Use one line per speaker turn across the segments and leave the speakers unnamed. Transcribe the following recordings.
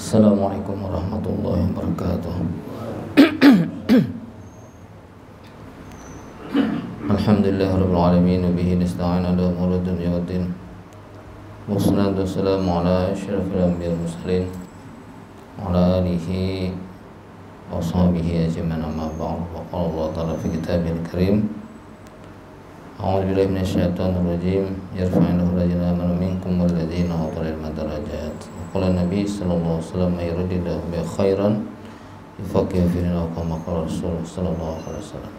Assalamualaikum warahmatullahi wabarakatuh. Alhamdulillahirabbil alamin wa bihi nasta'in ala umuri dunya waddin. Wassalatu wassalamu ala asyrafil anbiya'i wal mursalin wa ala alihi wa sahbihi ajma'in, amma ba'd. Wa qala Allah ta'ala fi kitabihil karim: A'udzu billahi minasyaitonir rajim. Yarfa'illahu alladhina amanu minkum wal ladzina utul ilma darajat. Qala Nabi sallallahu alaihi wasallam, "May yuridillahu bihi khairan yufaqihu fid din," kama qala Rasul sallallahu alaihi wasallam.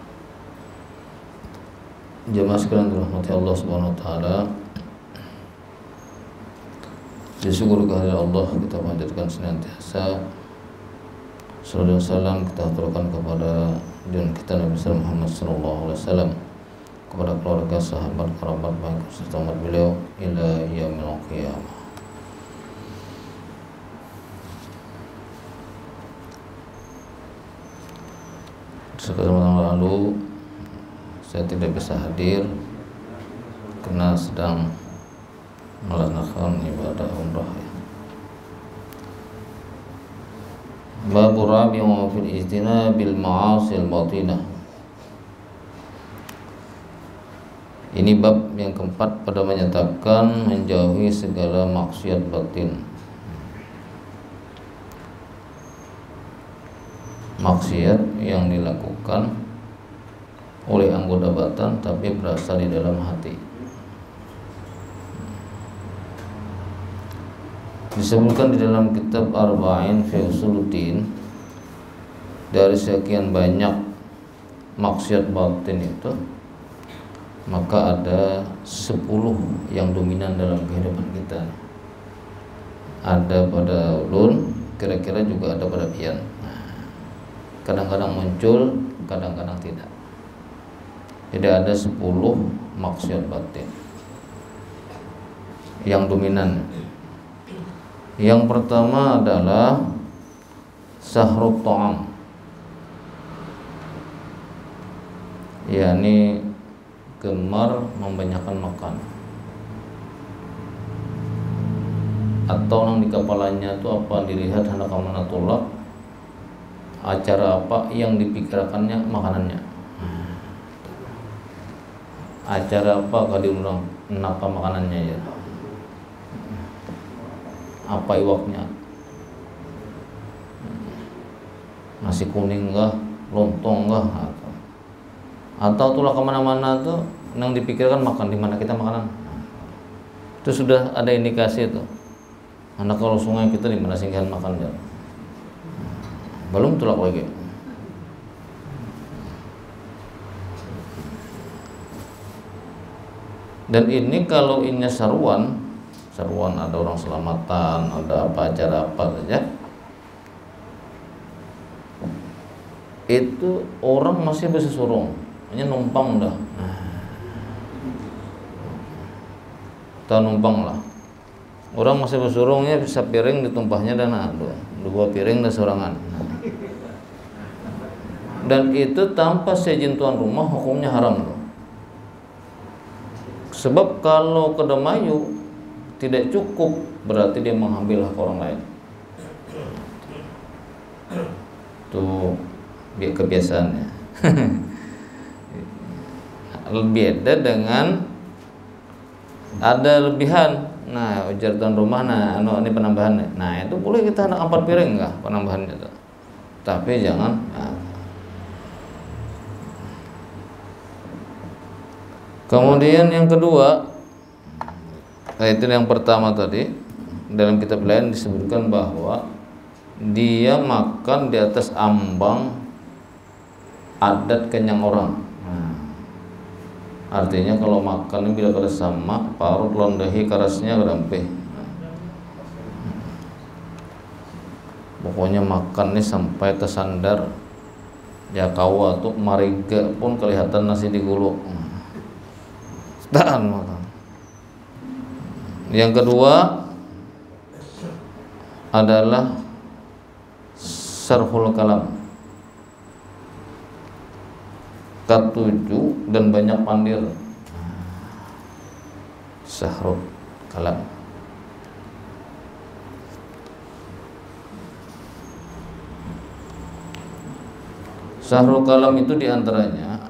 Jemaah sekalian dirahmati Allah Subhanahu wa taala. Disyukur kehadirat Allah, kita panjatkan senantiasa sallallahu alaihi wasallam kita aturkan kepada junjungan kita Nabi Muhammad sallallahu alaihi wasallam, kepada keluarga, sahabat, kerabat baik serta umat beliau ila yaumil qiyamah. Kesempatan lalu saya tidak bisa hadir karena sedang melaksanakan ibadah umrah. Bab rabi'u fil ijtinabil ma'asil batinah. Ini bab yang keempat pada menyatakan menjauhi segala maksiat batin. Maksiat yang dilakukan oleh anggota badan tapi berasal di dalam hati. Disebutkan di dalam kitab Arba'in fi Usuluddin, dari sekian banyak maksiat batin itu, maka ada 10 yang dominan dalam kehidupan kita. Ada pada ulun, kira-kira juga ada pada pian. Kadang-kadang muncul, kadang-kadang tidak. Jadi ada 10 maksiat batin yang dominan. Yang pertama adalah sahrut ta'am, yakni gemar membanyakkan makan, atau yang di kepalanya itu apa dilihat hendak kemana tolak, acara apa yang dipikirkannya makanannya, acara apa kalau diundang kenapa makanannya ya, apa iwaknya, nasi kuning kah, lontong kah, atau tulah kemana-mana tuh yang dipikirkan makan, di mana kita makanan. Itu sudah ada indikasi itu. Anak kalau sungai kita di mana singgahan makan ya. Belum tulak lagi. Dan ini kalau ini seruan ada orang selamatan, ada apa acara apa saja, itu orang masih bisa surung, hanya numpang dah. Tahu numpang lah. Orang masih bersurungnya bisa piring ditumpahnya dan dua piring dan sorangan. Dan itu tanpa seizin tuan rumah hukumnya haram loh. Sebab kalau kedamayu tidak cukup berarti dia mengambil hak orang lain. Tuh kebiasaannya. Beda dengan ada lebihan. Nah, ujar tuan rumah, nah ini penambahannya. Nah, itu boleh kita nak 4 piring enggak penambahannya tuh. Tapi jangan Kemudian yang kedua, itu yang pertama tadi, dalam kitab lain disebutkan bahwa dia makan di atas ambang adat kenyang orang. Artinya kalau makan bila kada sama, parut londahi karasnya gerampe. Pokoknya makan nih sampai tersandar. Ya kawa tuh mariga pun kelihatan nasi digulung. Tahan makan. Yang kedua adalah sarful kalam, ketujuh dan banyak pandir. Sahrul kalam. Sahrul kalam itu diantaranya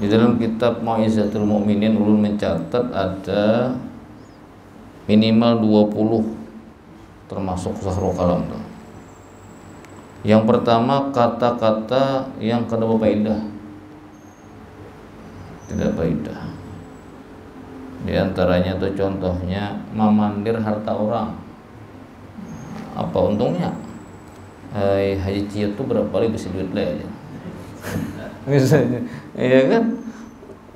di dalam kitab Mau'izatul Mu'minin ulun mencatat ada minimal 20 termasuk sahrul kalam tuh. Yang pertama kata-kata yang kada berfaedah, tidak faedah. Di antaranya tuh contohnya memandir harta orang. Apa untungnya? Haji Ciut tuh berapa kali bisa duit lah aja. Misalnya, iya kan?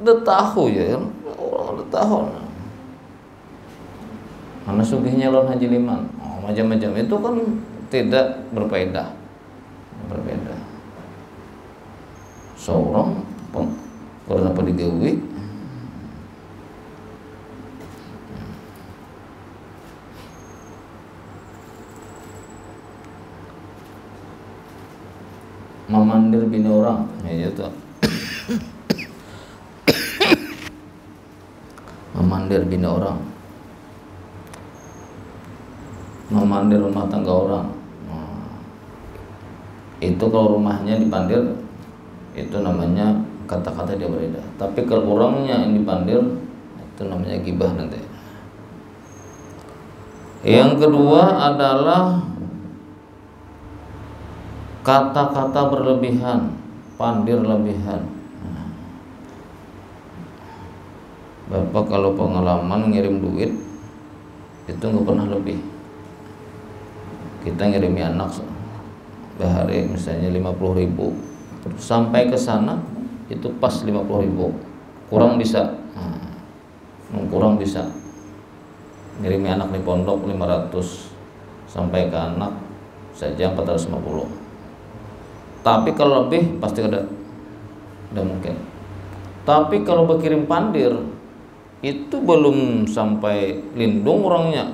Udah tahu ya kan? Orang udah tahu. Mana sugihnya lawan Haji Liman? Oh, macam-macam itu kan tidak berfaedah. Berbeda. Seorang kenapa digawe? Memandir bini orang, ya itu. Memandir bini orang, memandir rumah tangga orang. Itu kalau rumahnya dipandir, itu namanya kata-kata dia berbeda. Tapi kalau orangnya yang dipandir, itu namanya gibah nanti. Yang kedua adalah kata-kata berlebihan, pandir lebihan. Bapak kalau pengalaman ngirim duit itu nggak pernah lebih. Kita ngirimi anak sehari misalnya 50.000, sampai ke sana itu pas 50.000, kurang bisa, kurang bisa. Ngirimi anak di pondok 500, sampai ke anak saja 450. Tapi kalau lebih pasti ada mungkin. Tapi kalau berkirim pandir itu belum sampai lindung orangnya,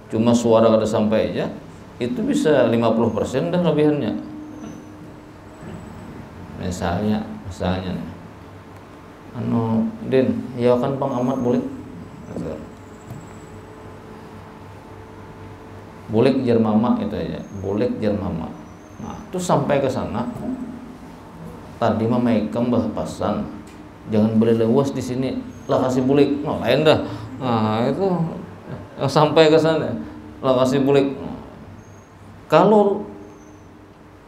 cuma suara kada sampai aja, itu bisa 50% dah lebihannya. Misalnya Din, ya kan Bang Ahmad boleh jar mama itu aja, boleh jar mama. Nah, itu sampai ke sana. Tadi mama ikam bah pasan, jangan beli lewas di sini, lah kasih bulik. Nah, lain dah. Nah, itu yang sampai ke sana, lah kasih bulik. Kalau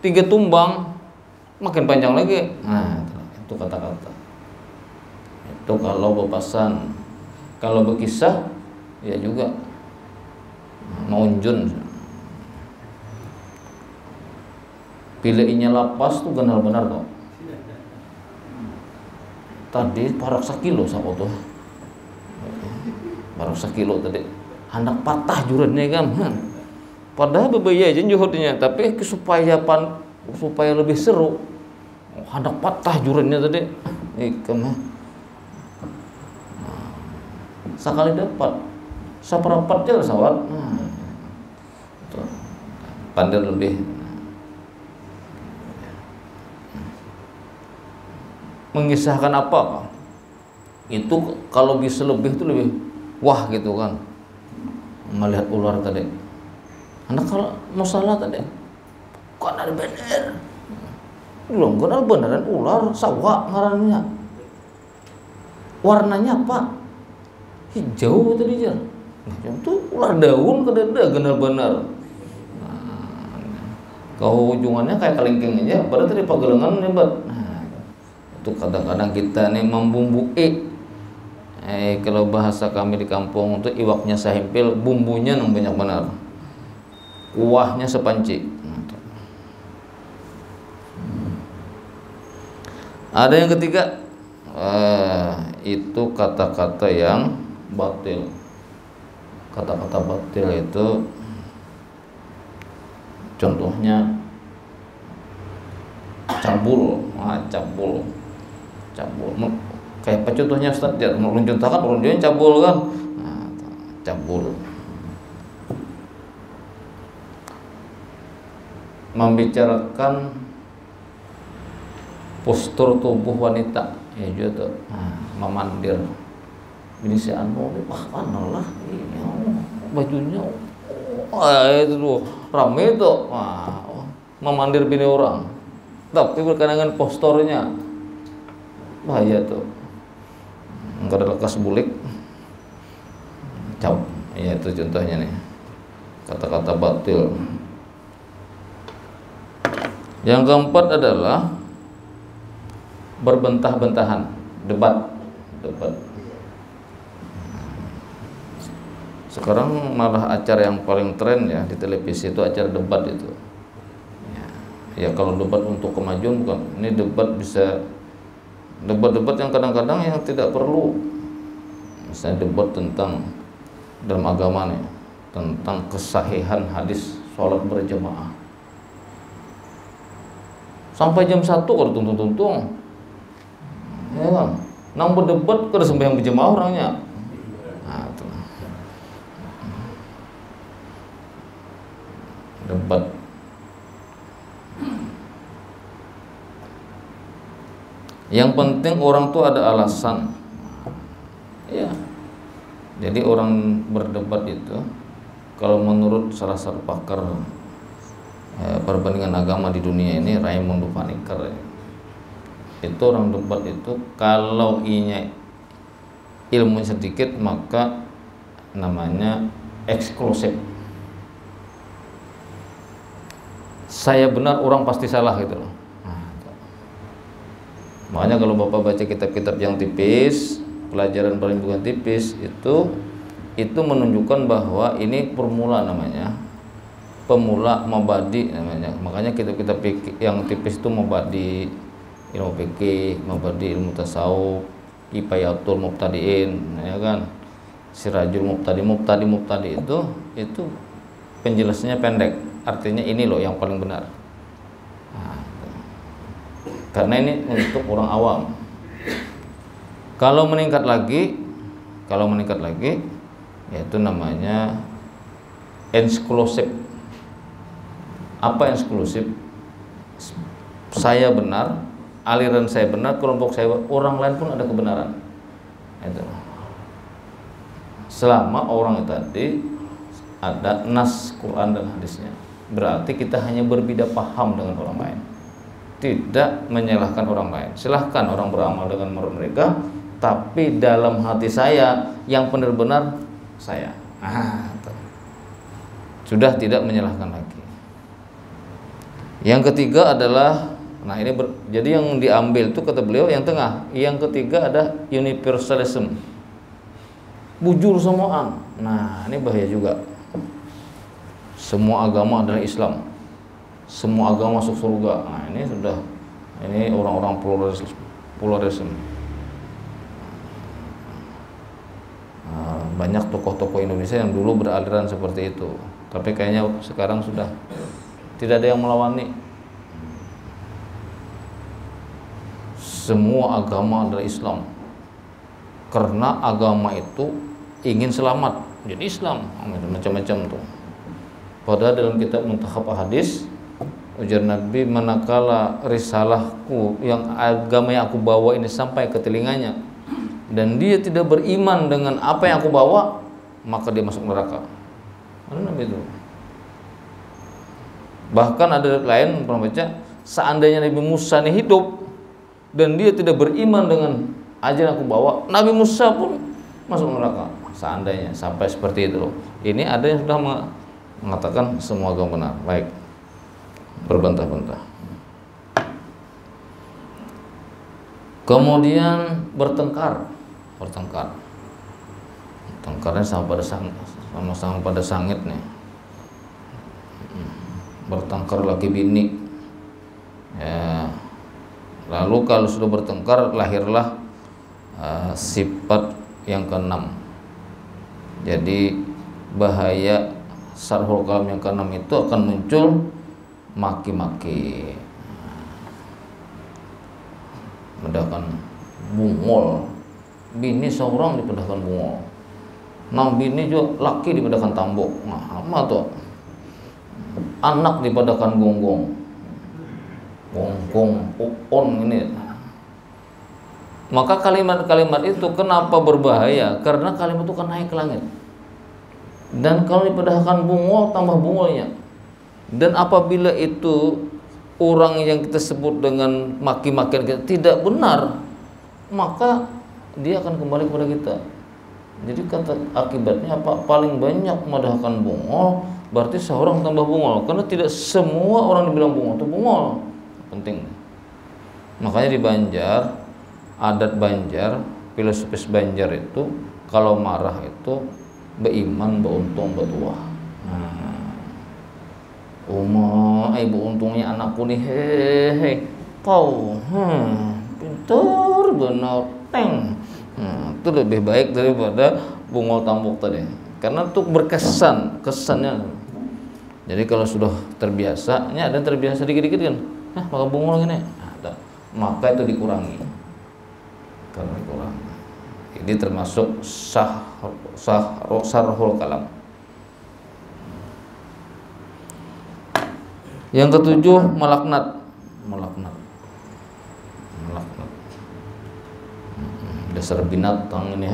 3 tumbang makin panjang lagi. Nah, itu kata-kata. Itu kalau berpasan. Kalau berkisah ya juga maunjun. Pilihnya lapas tuh benar-benar tuh. Tadi parak sekilo sama tuh. Parak sekilo tadi. Anak patah jurannya kan. Padahal berbahaya aja juhudnya, tapi supaya lebih seru. Anak patah jurannya tadi. Ikam. Sekali dapat. Seperempatnya sawat. Pandir lebih. Mengisahkan apa? Itu kalau bisa lebih itu lebih wah gitu kan. Melihat ular tadi. Anak kalau masalah tadi kok ada bener. Belum kenal beneran ular sawah ngarannya. Warnanya apa? Hijau tadi jar. Itu ular daun kedada benar-benar. Kau ujungannya kayak kelingking aja, padahal tadi pagelengan hebat. Itu kadang-kadang kita nih membumbui. Kalau bahasa kami di kampung itu iwaknya sahimpil, bumbunya yang banyak benar. Kuahnya sepanci. Ada yang ketiga, itu kata-kata yang batil. Kata-kata batil itu contohnya cabul, cabul. Kayak apa contohnya Ustaz? Dia mau mencontohkan orang cabul kan? Nah, cabul. Membicarakan postur tubuh wanita, ya juga tuh. Memandir. Ini si anu, mana lah ini bajunya. Itu tuh rame tuh. Memandir bini orang. tapi berkenaan dengan posturnya bahaya tuh. Enggak ada lekas bulik. Cap. Ya itu contohnya nih. Kata-kata batil. Yang keempat adalah berbentah-bentahan, debat. Sekarang malah acara yang paling tren ya di televisi itu acara debat itu. Ya kalau debat untuk kemajuan bukan. Ini debat yang kadang-kadang yang tidak perlu. Misalnya debat tentang dalam agama nih, tentang kesahihan hadis sholat berjamaah. Sampai jam 1 kalau tuntung-tuntung. Ya kan? Nang berdebat kada sembahyang berjamaah orangnya. Nah, itu. Debat. Yang penting orang tuh ada alasan. Ya. Jadi orang berdebat itu kalau menurut salah satu pakar perbandingan agama di dunia ini, Raimundo Paniker, itu orang debat itu kalau ilmu sedikit maka namanya eksklusif. Saya benar, orang pasti salah gitu loh. Makanya kalau Bapak baca kitab-kitab yang tipis, pelajaran paling bukan tipis, itu menunjukkan bahwa ini permula namanya. Pemula mabadi namanya. Makanya kitab-kitab yang tipis itu mabadi ilmu fikih, mabadi ilmu tasawuf, kifayatul mubtadiin, ya kan? Sirajul mubtadi itu penjelasannya pendek. Artinya ini loh yang paling benar. Nah, karena ini untuk orang awam. Kalau meningkat lagi, yaitu namanya eksklusif. Apa eksklusif? Saya benar, aliran saya benar, kelompok saya, orang lain pun ada kebenaran. Itu. Selama orang itu tadi ada nas Quran dan hadisnya, berarti kita hanya berbeda paham dengan orang lain, tidak menyalahkan orang lain. Silahkan orang beramal dengan menurut mereka, tapi dalam hati saya yang benar-benar saya. Sudah tidak menyalahkan lagi. Yang ketiga adalah, jadi yang diambil itu kata beliau yang tengah. Yang ketiga ada universalism, bujur semuaan. Nah ini bahaya juga. Semua agama adalah Islam, semua agama masuk surga. Nah ini orang-orang pluralisme. Banyak tokoh-tokoh Indonesia yang dulu beraliran seperti itu, tapi kayaknya sekarang sudah tidak ada yang melawani. Semua agama adalah Islam, karena agama itu ingin selamat, jadi Islam. Macam-macam tuh. Padahal dalam kitab Muntakhab Hadis, ujar Nabi, manakala risalahku yang agama yang aku bawa ini sampai ke telinganya dan dia tidak beriman dengan apa yang aku bawa, maka dia masuk neraka. Mana Nabi itu? Bahkan ada lain pernah baca, seandainya Nabi Musa ini hidup dan dia tidak beriman dengan ajaran aku bawa, Nabi Musa pun masuk neraka. Seandainya sampai seperti itu loh. Ini ada yang sudah mengatakan semua agama benar. Baik, berbantah-bantah. Kemudian bertengkarnya sama pada sangit nih. Bertengkar laki bini. Ya. Lalu kalau sudah bertengkar, lahirlah sifat yang keenam. Jadi bahaya sarhul kalam yang keenam itu akan muncul maki-maki, medahkan bungol. Bini seorang dipedahkan bungol, nah bini juga laki dipedahkan tambok. Nah apa tuh? Anak dipedahkan gonggong on ini. Maka kalimat-kalimat itu kenapa berbahaya? Karena kalimat itu kan naik ke langit. Dan kalau dipedahkan bungol, tambah bungolnya. Dan apabila itu orang yang kita sebut dengan maki-makian kita tidak benar, maka dia akan kembali kepada kita. Jadi kata akibatnya apa? Paling banyak madahkan bungol, berarti seorang tambah bungol. Karena tidak semua orang dibilang bungol itu bungol. Penting. Makanya di Banjar, adat Banjar, filosofis Banjar itu kalau marah itu beiman, beuntung, betua. Ibu untungnya anakku nih, hehehe, kau, pintar benar, teng. Itu lebih baik daripada bungol tambuk tadi, karena itu berkesan, kesannya. Jadi kalau sudah terbiasa, ada yang terbiasa dikit-dikit kan, maka bungol gini, maka itu dikurangi, karena dikurangi. Ini termasuk sarhul kalam. Yang ketujuh, melaknat. Dasar binatang ini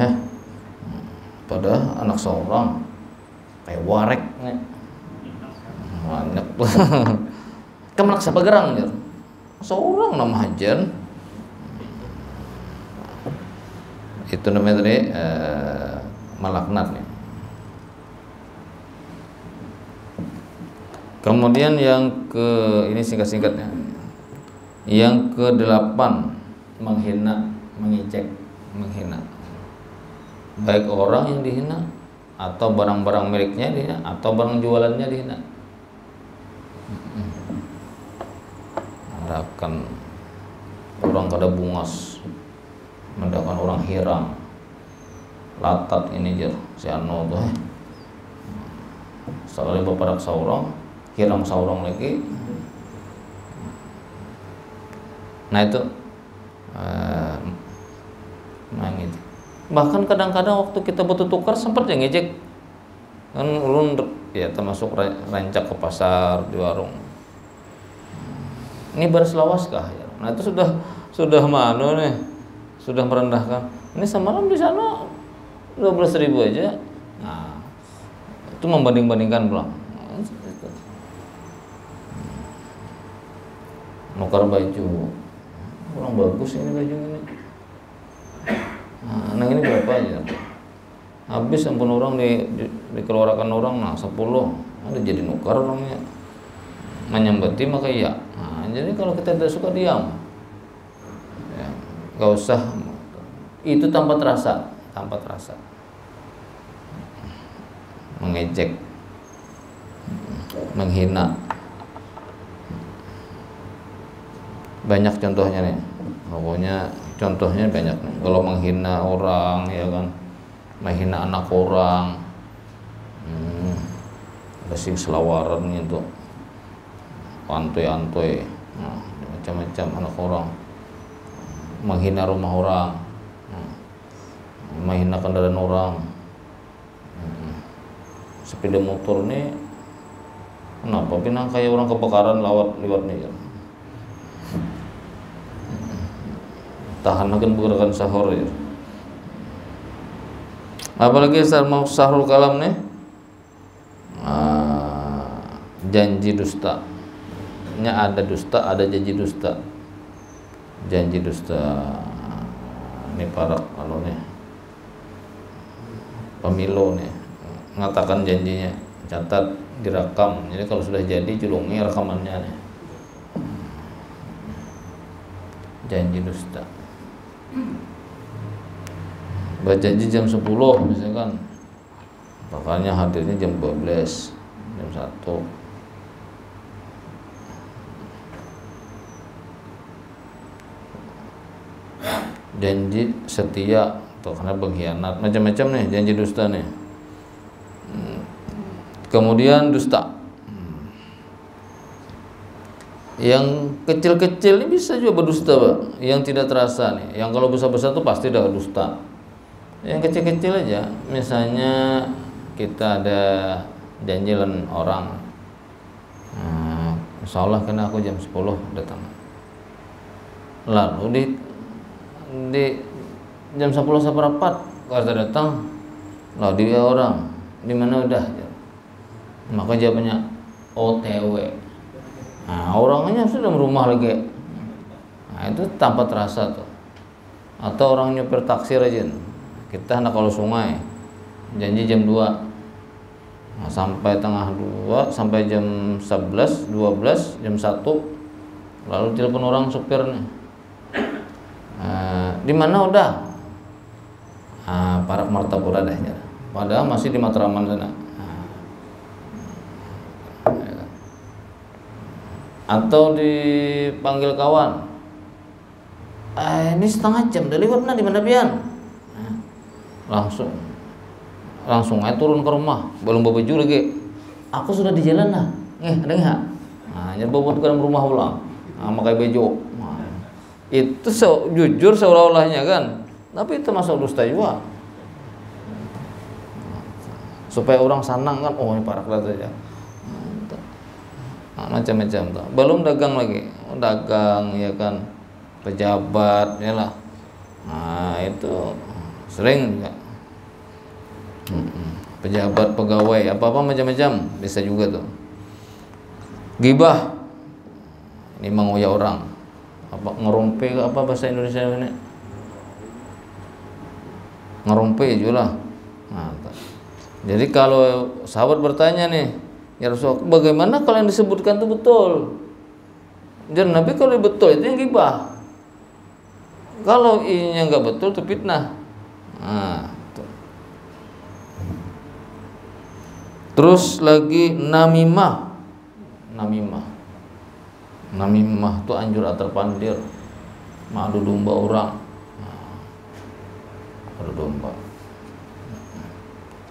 pada anak seorang kayak warek nih. Banyak tuh. Kemenak siapa gerang ya? Seorang nama hajan. Itu namanya tadi melaknat nih. Kemudian yang ini singkat-singkatnya. Yang ke-8, menghina, mengejek, menghina. Baik orang yang dihina, atau barang-barang miliknya dihina, atau barang jualannya dihina. Mendakan orang kada bungas, mendakan orang hirang, latat ini jer, si anu tuh. Soalnya bapak saurang, hirang saurang lagi. Nah itu gitu. Bahkan kadang-kadang waktu kita butuh tukar sempat yang ngejek kan, ulun ya termasuk rancak ke pasar di warung. Ini baris lawas kah ya? Nah itu sudah mana nih, sudah merendahkan. Ini semalam di sana 12.000 aja. Nah itu membanding-bandingkan pulang. Nukar baju, kurang bagus ini baju ini. Nah ini berapa aja? Habis ampun orang dikeluarkan orang, 10, ada jadi nukar orangnya. Menyambati maka iya. Nah, jadi kalau kita tidak suka diam, ya, gak usah. Itu tanpa terasa, mengejek, menghina. Banyak contohnya nih, pokoknya contohnya banyak nih. Kalau menghina orang ya kan, menghina anak orang, sing selawaran gitu, antoi, macam-macam anak orang, menghina rumah orang, menghina kendaraan orang, sepeda motor nih, kenapa pinang kayak orang kebakaran lewat nih ya. Tahan akan gerakan sahur ya. Apalagi mau sahrul kalam nih, janji dusta. Ada dusta, ada janji dusta. Janji dusta ini para kalau nih pemilu nih mengatakan janjinya, catat, direkam. Jadi kalau sudah jadi julungi rekamannya nih. Janji dusta. Berjanji jam 10 misalkan, makanya hadirnya jam 12, jam 1. Janji setia atau karena pengkhianat, macam-macam nih janji dusta nih. Kemudian dusta yang kecil-kecil ini bisa juga berdusta, Pak. Yang tidak terasa nih. Yang kalau besar-besar itu pasti udah dusta. Yang kecil-kecil aja, misalnya kita ada janjian orang, insya Allah kena aku jam 10 datang. Lalu di jam 10 seperempat kalau datang, lalu dia orang di mana udah, maka jawabannya OTW. Nah, orangnya sudah rumah lagi. Nah, itu tanpa terasa tuh. Atau orang nyopir taksi rajin. Kita hendak kalau sungai, janji jam 2. Nah, sampai tengah 2, sampai jam 11, 12, jam 1. Lalu telepon orang supirnya. Di mana udah? Parak Martapura deh. Padahal masih di Matraman sana. Atau dipanggil kawan, ini setengah jam dari mana di mana pian? Langsung aja turun ke rumah, belum bawa baju lagi. Aku sudah di jalan lah, ada nggak? Nyerobot ke dalam rumah pulang, pakai baju. Itu jujur seolah-olahnya kan, tapi itu masuk dusta juga. Supaya orang sanang kan, oh ini parak saja. Macam-macam tuh. Belum dagang lagi, dagang ya kan, pejabat ya lah. Nah itu sering juga. Pejabat, pegawai, apa-apa macam-macam bisa juga tuh. Gibah, ini mengoyak orang, apa ngerumpe, apa bahasa Indonesia ini? Ngerumpe juga lah. Nah, jadi kalau sahabat bertanya nih, ya Rasulullah, bagaimana kalau yang disebutkan itu betul? Dan Nabi kalau betul itu yang gibah. Kalau ini nggak betul itu fitnah. Nah, tuh. Terus lagi namimah. Namimah itu anjur atar pandir, madu domba orang. Madu domba.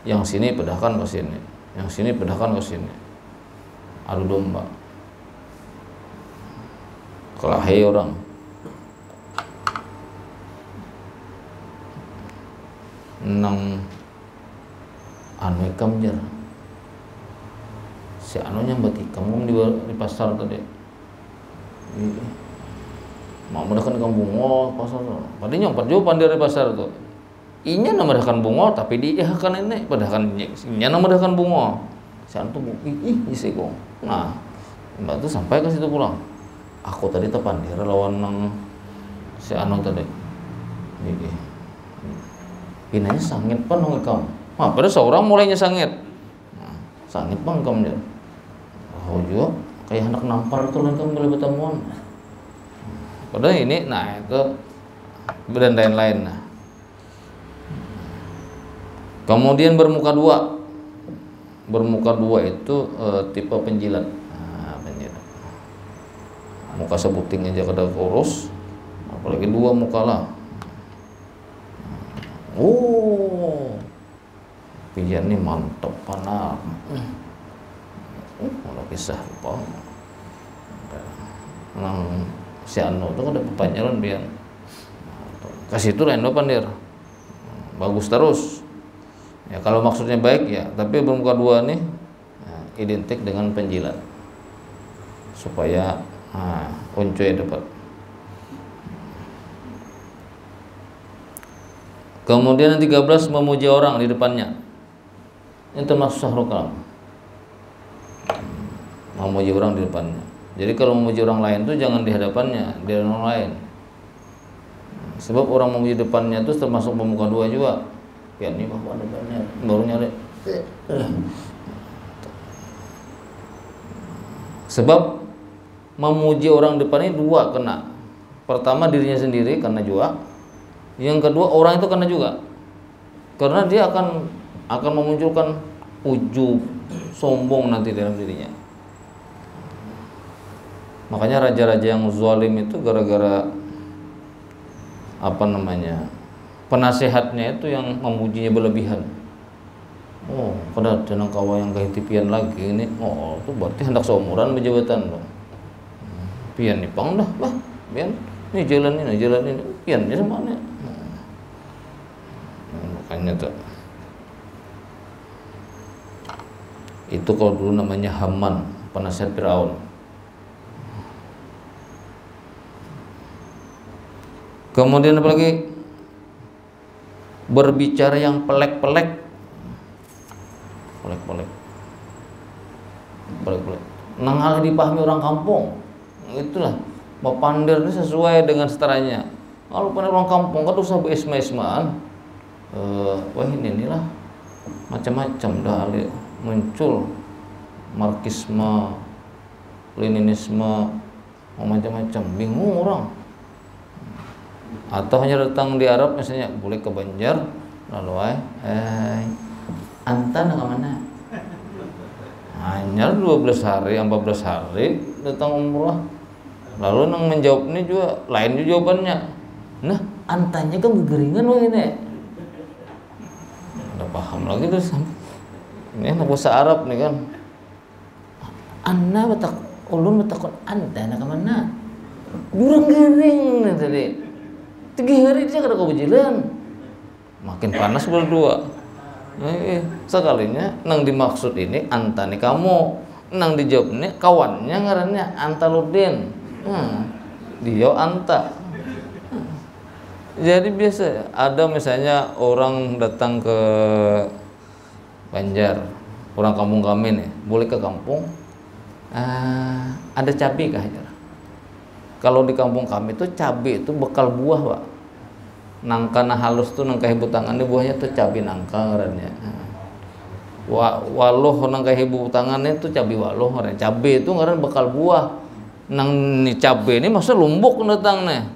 Yang sini pedahkan ke sini, yang sini pedahkan ke sini. Adu domba, kelahi orang. Nang anu ikam jar, si anu nyambat ikam di pasar tadi. Mau mendahkan ikam bungo pasar, padahal nyampat juga pandir di pasar tuh. Inya nama mendahkan bungo, tapi dia kan ini pedahkan inya nama mendahkan bungo. Si anu tuh isi kok. Nah, mbak tuh sampai ke situ pulang. Aku tadi tepandir lawan nang si anu tadi. Pinanya sangit pan nong ikam. Padahal seorang mulainya sangit. Nah, sangit bang ikam dia. Oh juga kayak anak nampar tuh kan kamu boleh bertemuan. Padahal ini, nah itu dan lain-lain. Nah. Kemudian bermuka dua. Bermuka dua itu tipe penjilat. Penjilat. Muka sebuting aja kada kurus, apalagi dua muka lah. Oh, pijan nih mantap panar. Kalau kisah apa? Nang si anu itu kada pepanjalan biar. Kasih itu lain pandir. Bagus terus. Ya kalau maksudnya baik ya, tapi bermuka dua nih identik dengan penjilat supaya uncuy dapat. Kemudian yang 13 memuji orang di depannya, ini termasuk syahrul kalam. Memuji orang di depannya. Jadi kalau memuji orang lain tuh jangan di hadapannya, di orang lain. Sebab orang memuji depannya itu termasuk bermuka dua juga. Ya ini bapak depannya baru nyari. Sebab memuji orang depannya dua kena. Pertama dirinya sendiri kena juga. Yang kedua orang itu kena juga. Karena dia akan memunculkan ujub, sombong nanti dalam dirinya. Makanya raja-raja yang zalim itu gara-gara penasehatnya itu yang memujinya berlebihan. Oh, pada jenang kawa yang kehitipian lagi ini. Oh, itu berarti hendak seumuran berjabatan dong. Pian nih pang dah, bah, pian. Ini jalan ini, pian dia mana? Makanya tuh. Itu kalau dulu namanya Haman, penasihat Firaun. Kemudian apa lagi? Berbicara yang pelek-pelek. Nangal dipahami orang kampung. Itulah bepander ini sesuai dengan setaranya. Kalau pandai orang kampung kan usah berisma-ismaan. Wah inilah macam-macam dah muncul marxisme, leninisme, macam-macam, bingung orang. Atau hanya datang di Arab misalnya boleh ke Banjar lalu anta nak mana? Hanya 12 hari, 14 hari datang umrah. Lalu nang menjawab ini juga lain juga jawabannya. Nah, antanya kan begeringan wah ini. Udah paham lagi terus. Ini anak bahasa Arab nih kan. Anna batak ulun batakon anta nak mana? Durang gering nih tadi. 3 hari dia kada kebejilan. Makin panas berdua. Sekalinya nang dimaksud ini anta nih kamu, nang dijawab ini kawannya ngarannya Antaludin. Dia anta. Jadi biasa ada misalnya orang datang ke Banjar, orang kampung kami nih, boleh ke kampung. Ada cabai kah? Kalau di kampung kami tuh cabai itu bekal buah, Pak. Nangka nah halus tuh nangka ibu tangan ini buahnya tuh cabai nangka ngarannya. Waloh nangka ibu tangannya tuh cabai waloh ngarannya. Cabai itu ngaran bekal buah. Nang ni cabai ini masa lumbuk datang nih.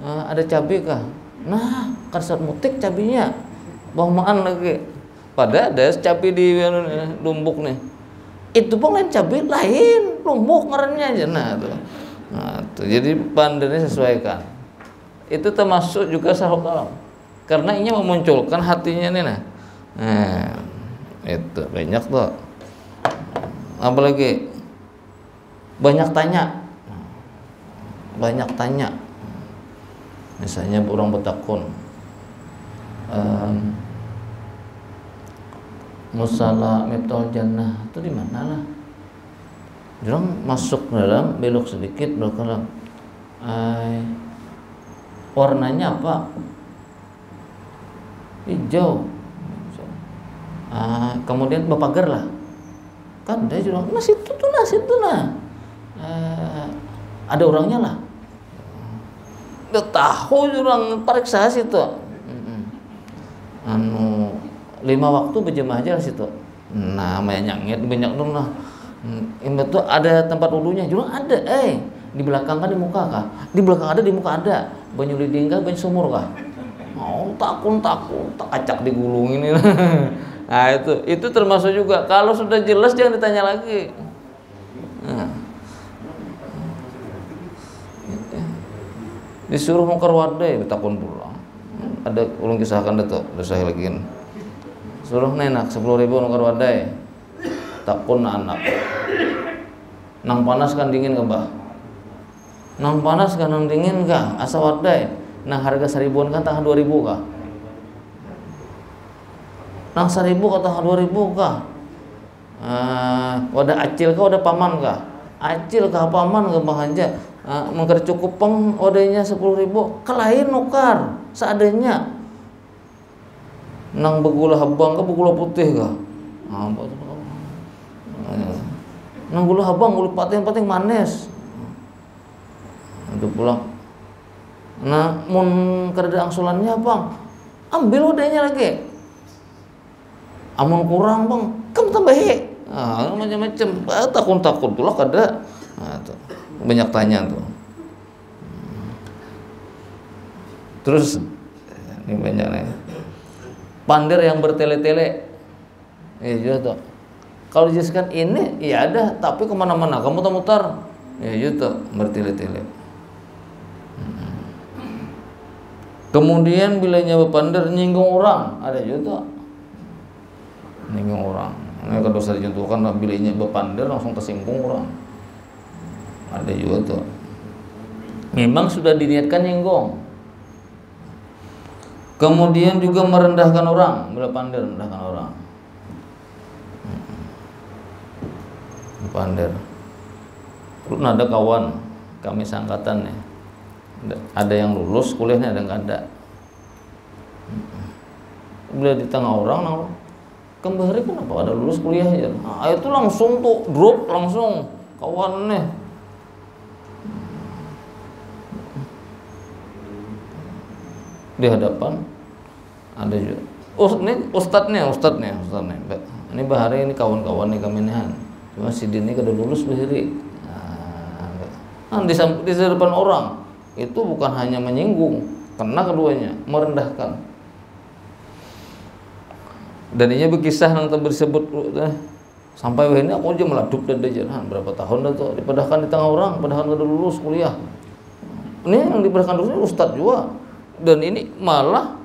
Ada cabai kah? Nah, kan saat mutik cabainya. Bawaan lagi. Pada ada cabai di lumbuk nih. Itu pun lain cabai lain, lumbuk ngarannya aja tuh. Jadi pandannya sesuaikan. Itu termasuk juga sahuk kalam. Karena ini memunculkan hatinya nih nah. Itu banyak tuh. Apalagi banyak tanya. Banyak tanya. Misalnya orang bertakun Musala Miftahul Jannah itu di mana lah? Orang masuk dalam, belok sedikit, belok warnanya apa? Hijau. Kemudian berpagar lah. Kan dia juga nasi itu nah. Ada orangnya lah. Udah tahu orang periksa situ. 5 waktu berjemaah aja situ. Nah, nyangit banyak dong lah. Itu ada tempat wudhunya juga ada. Di belakang kan di muka kah? Di belakang ada, di muka ada. Banyu liding kah, banyu sumur kah? Takun tak acak digulung ini. Nah, itu termasuk juga. Kalau sudah jelas jangan ditanya lagi. Disuruh mungkar wadai bertakun pulang. Ada ulun kisahkan itu, udah saya lagi. Suruh nenak 10.000 mungkar wadai. Takun anak. Nang panas kan dingin ke Mbah? Nang panas kan nang dingin kah? Asa wadai. Nang harga 1.000-an kan tahan 2.000 kah? Nang 1.000 kah tahan 2.000 kah? Wadah acil kah, wadah paman kah? Acil kah paman kah Bang Hanja? Mengker cukup peng odenya 10.000, kelain nukar seadanya. Nang begula habang kah, begula putih kah? Nang gula habang, gula pating manis. Itu pulang. Nah, mun kereda angsulannya bang, ambil odenya lagi. Amun kurang bang, kamu tambahi. Macam-macam. Takut tulah kada. Banyak tanya tuh. Terus ini banyak nih. Pandir yang bertele-tele. Juga tuh. Kalau dijelaskan ini, ya ada, tapi kemana-mana, kamu mutar-mutar, ya gitu, bertele-tele. Kemudian bila nyawa pandir nyinggung orang, ada juga, nyinggung orang. Ini kalau dosa dicontohkan, bila nyawa pandir langsung tersinggung orang, ada juga tuh. Memang sudah diniatkan nyinggung. Kemudian juga merendahkan orang, bila pandir merendahkan orang. Pandir. Lalu ada kawan kami seangkatan nih, ada yang lulus kuliahnya, ada nggak ada. Bila di tengah orang kembali kenapa ada lulus kuliahnya? Itu langsung tuh drop langsung. kawannya. Di hadapan ada juga. Ini ustadznya. Ini bahari ini kawan-kawan nih kami nih. Cuma si Din ini kada lulus bahari. Di depan orang itu bukan hanya menyinggung, kena keduanya, merendahkan. Dan ini berkisah yang tersebut sampai ini aku aja meladuk dan jalan berapa tahun dah tuh dipadahkan di tengah orang, padahal kada lulus kuliah. Ini yang dipadahkan lulus ustadz juga. Dan ini malah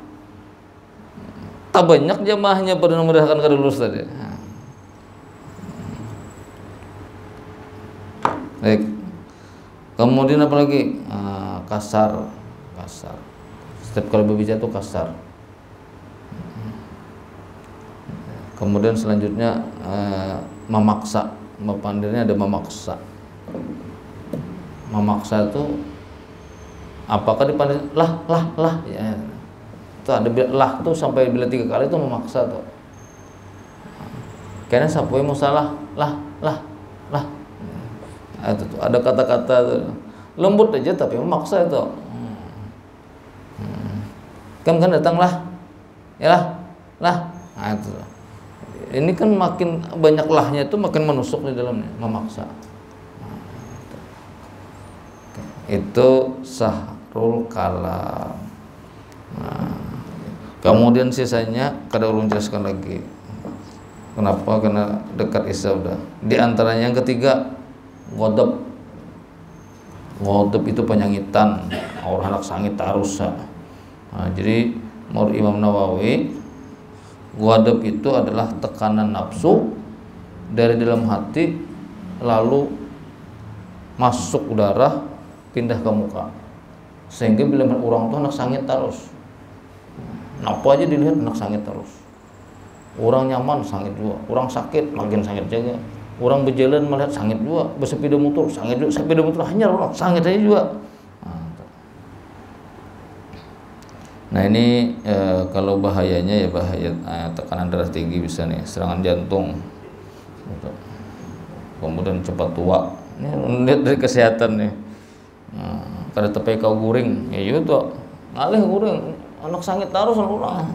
tak banyak jamaahnya pada memudahkan kada lulus tadi. Baik. Kemudian apa lagi? Kasar. Setiap kali berbicara itu kasar. Kemudian selanjutnya memaksa. Pandirnya ada memaksa. Memaksa itu apakah dipandir lah ya. Itu ada lah tuh sampai bila 3 kali itu memaksa tuh. Karena sapu mau salah lah. Itu tuh ada kata-kata lembut aja tapi memaksa itu. Kan datang lah. Ya lah. Nah, itu. Ini kan makin banyak lahnya itu makin menusuk di dalamnya, memaksa. Itu sahrul kalam. Kemudian sisanya kada ulun jelaskan lagi. Kenapa? Karena dekat isya udah. Di antaranya yang ketiga, ghadab. Ghadab itu penyangitan, orang anak sangit tarusa. Jadi menurut Imam Nawawi, ghadab itu adalah tekanan nafsu dari dalam hati lalu masuk udara pindah ke muka, sehingga bila orang tuh anak sangit terus. Apa aja dilihat anak sangit terus. Orang nyaman sangit juga, orang sakit makin sangit juga. Orang berjalan melihat sangit juga, bersepeda motor sangit juga, sepeda motor hanya orang sangit aja juga. Nah ini kalau bahayanya ya bahaya tekanan darah tinggi bisa nih, serangan jantung, kemudian cepat tua. Ini lihat dari kesehatan nih. Kada tepai kau guring, ya itu ngalih guring, anak sangit taruh sama orang.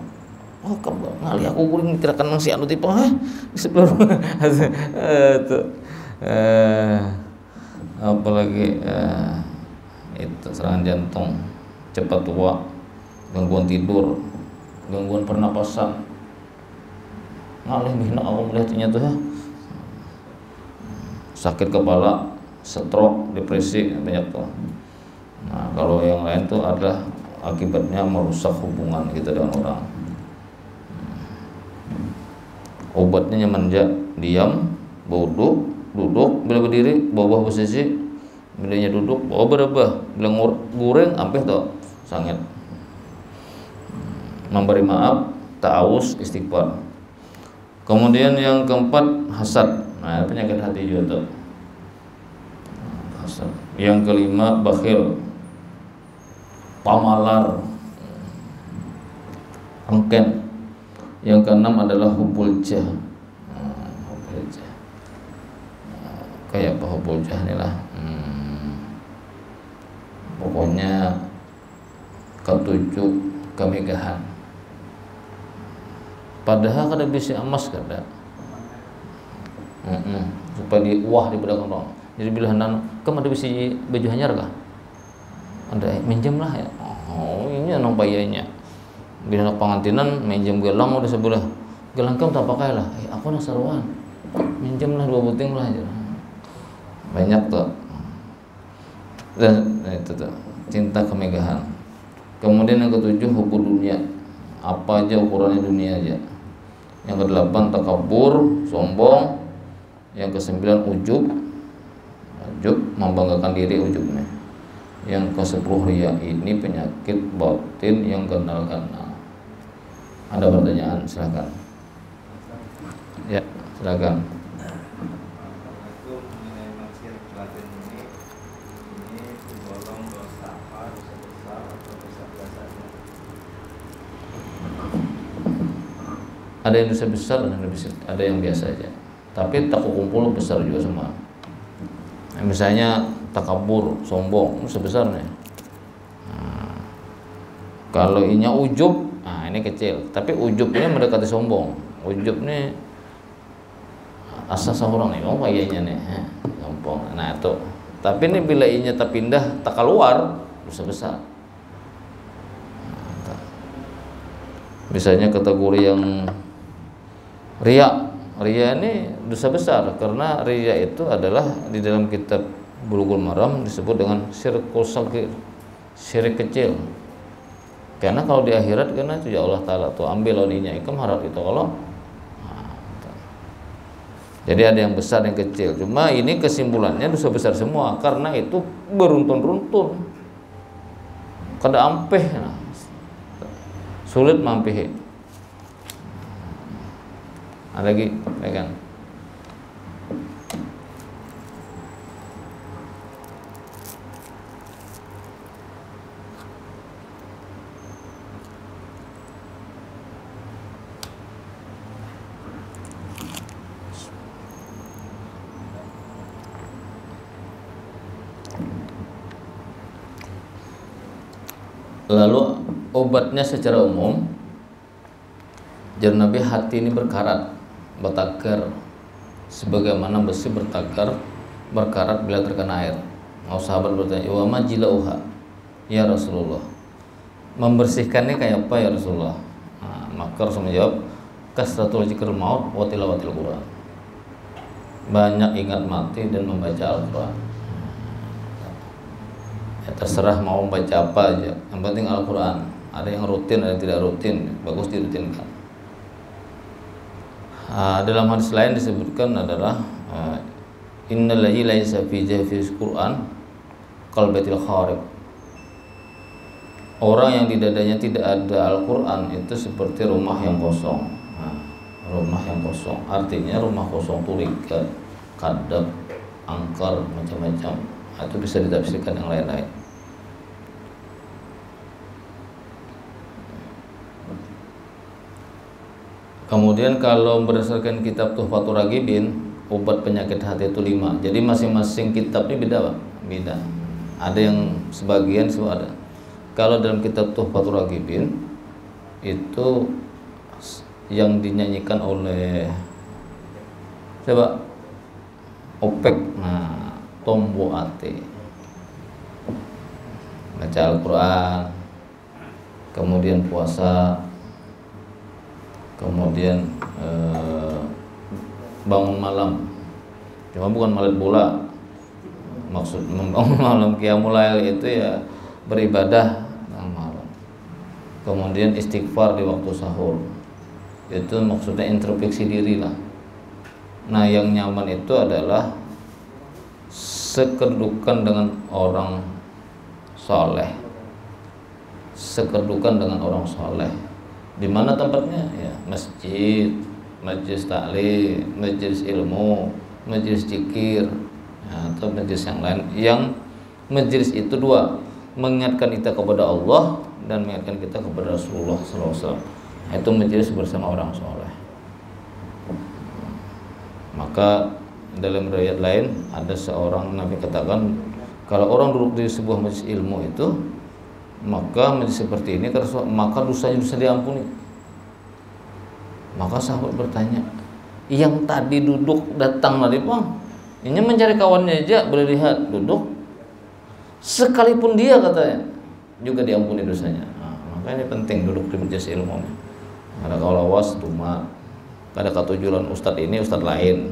Oh ngalih aku guring tidak kenang si anu tipe, sebelah itu apalagi itu serangan jantung, cepat tua, gangguan tidur, gangguan pernapasan. Ngalih bihna aku melihatnya tuh ya. Sakit kepala, stroke, depresi banyak tuh. Nah, kalau yang lain tuh adalah akibatnya merusak hubungan kita dengan orang. Obatnya nyaman aja, diam, duduk, bila berdiri, bawah posisi, bilanya duduk, bawah berubah, bila goreng, sampai tuh sangit. Memberi maaf, ta'awus, istighfar. Kemudian yang keempat, hasad. Nah, penyakit hati juga tuh. Hasad. Yang kelima, bakhil, pamalar, engken. Yang keenam adalah hubul jah. Hubul jah. Kayak apa hubul jah nih lah. Pokoknya ketujuh kemegahan. Padahal kada bisa emas kada. Supaya di wah di belakang orang. Jadi bila hendak kamu ada bisa baju hanyar kah? Ada minjem lah ya. Oh ini nang payahnya. Bila nak pengantinan minjem gelang udah sebelah. Gelang kamu tak pakai lah. Aku nak seruan. Minjem lah 2 buting lah aja. Banyak tuh. Dan itu tuh cinta kemegahan. Kemudian yang ketujuh hubul dunia. Apa aja ukurannya dunia aja. Yang ke-8 takabur, sombong. Yang ke-9 ujub, membanggakan diri ujubnya. Yang ke-10 riya, ini penyakit batin yang kenal-kenal. Ada pertanyaan, silakan. Ya, silakan. Ada yang dosa besar dan ada yang biasa aja. Tapi tak kumpul besar juga semua. Misalnya takabur, sombong, sebesarnya. Nah, kalau inya ujub, nah ini kecil. Tapi ujub ini mendekati sombong. Ujub ini asal orang nih, oh kayaknya nih, sombong. Nah itu. Tapi ini bila inya tak pindah, tak keluar, dosa besar. Misalnya kategori yang riya. Riya ini dosa besar karena riya itu adalah di dalam kitab Bulughul Maram disebut dengan syirkul shagir, syirik kecil. Karena kalau di akhirat karena itu ya Allah Ta'ala tuh ambil loninya ikam harap itu kalau jadi ada yang besar yang kecil. Cuma ini kesimpulannya dosa besar semua karena itu beruntun-runtun. Kada ampeh, nah, sulit mampihi. Ada lagi, pegang. Lalu obatnya secara umum, jar Nabi, hati ini berkarat, bertakar, sebagaimana besi berkarat bila terkena air. Mau sahabat bertanya, wa ma jilauha ya Rasulullah, membersihkannya kayak apa ya Rasulullah? Nah, maka Rasul menjawab, kasratul dzikril maut wa tilawatil Quran, banyak ingat mati dan membaca Al-Quran. Ya, terserah mau baca apa aja, yang penting Al-Quran. Ada yang rutin, ada yang tidak rutin, bagus dirutinkan. Dalam hadis lain disebutkan adalah innal-ladzi laisa fi jawfil Quran qalbatil kharib. Orang yang di dadanya tidak ada Al-Quran itu seperti rumah yang kosong. Rumah yang kosong artinya rumah kosong tulikat, kadab, angker, macam-macam. Itu bisa ditafsirkan yang lain-lain. Kemudian kalau berdasarkan kitab Tuhfatur Ragibin, obat penyakit hati itu 5. Jadi masing-masing kitab ini beda, Pak. Beda. Ada yang sebagian ada. Kalau dalam kitab Tuhfatur Ragibin itu yang dinyanyikan oleh siapa? Opek. Nah, Tombo Ate. Baca Al-Quran, kemudian puasa, kemudian bangun malam, cuma bukan malam bola. Maksud membangun malam qiyamul lail itu ya beribadah malam. Kemudian istighfar di waktu sahur, itu maksudnya introspeksi diri lah. Nah yang nyaman itu adalah sekedukan dengan orang soleh, sekedukan dengan orang soleh. Di mana tempatnya? Ya, masjid, majelis taklim, majelis ilmu, majelis zikir, ya, atau majelis yang lain. Yang majelis itu 2, mengingatkan kita kepada Allah dan mengingatkan kita kepada Rasulullah SAW. Itu majelis bersama orang soleh. Maka dalam riwayat lain ada seorang Nabi katakan, kalau orang duduk di sebuah majelis ilmu itu, maka majelis seperti ini maka dosanya bisa diampuni. Maka sahabat bertanya, yang tadi duduk datang tadi Bang, ini mencari kawannya aja, boleh lihat duduk, sekalipun dia katanya juga diampuni dosanya. Nah, makanya penting duduk di majelis ilmu. Ada kaulawas cuma ada ketujuan ustadz ini ustadz lain,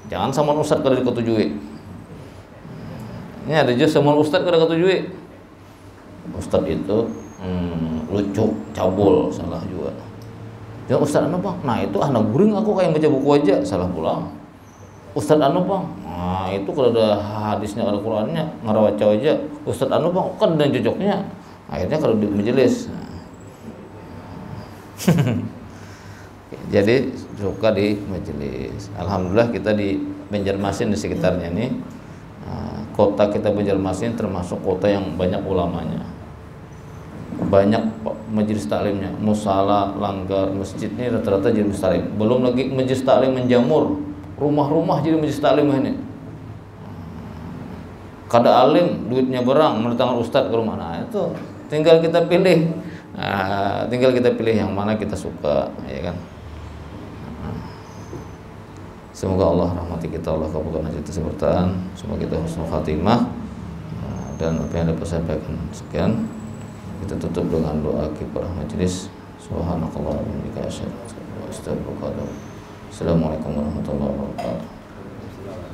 jangan sama ustadz kada diketujui. Ini ada juga sama ustadz kada ketujui. Ustadz itu lucu, cabul, salah juga. Ya Ustadz anu Bang, nah itu anak guring aku kayak baca buku aja, salah pulang. Ustadz anu Bang, nah itu kalau ada hadisnya, ada Qurannya, ngarawaca aja. Ustadz anu Bang, kan dan cocoknya. Akhirnya kalau di majelis. Jadi suka di majelis. Alhamdulillah kita di Banjarmasin di sekitarnya nih. Kota kita Banjarmasin termasuk kota yang banyak ulamanya, banyak majelis taklimnya, musala, langgar, masjid ini rata-rata jadi majelis taklim. Belum lagi majelis taklim menjamur, rumah-rumah jadi majelis taklim ini. kada alim duitnya berang mendatangkan ustadz ke rumah. Nah itu tinggal kita pilih, yang mana kita suka, ya kan. Semoga Allah rahmati kita, Allah kabulkan hajat kesembuhan, semoga kita husnul khatimah. Dan apa yang dapat saya sampaikan sekian, kita tutup dengan doa kifarah majelis. Subhanakallah wa bihamdika asyhadu an la ilaha illa anta astaghfiruka wa atubu ilaik. Assalamualaikum warahmatullahi wabarakatuh.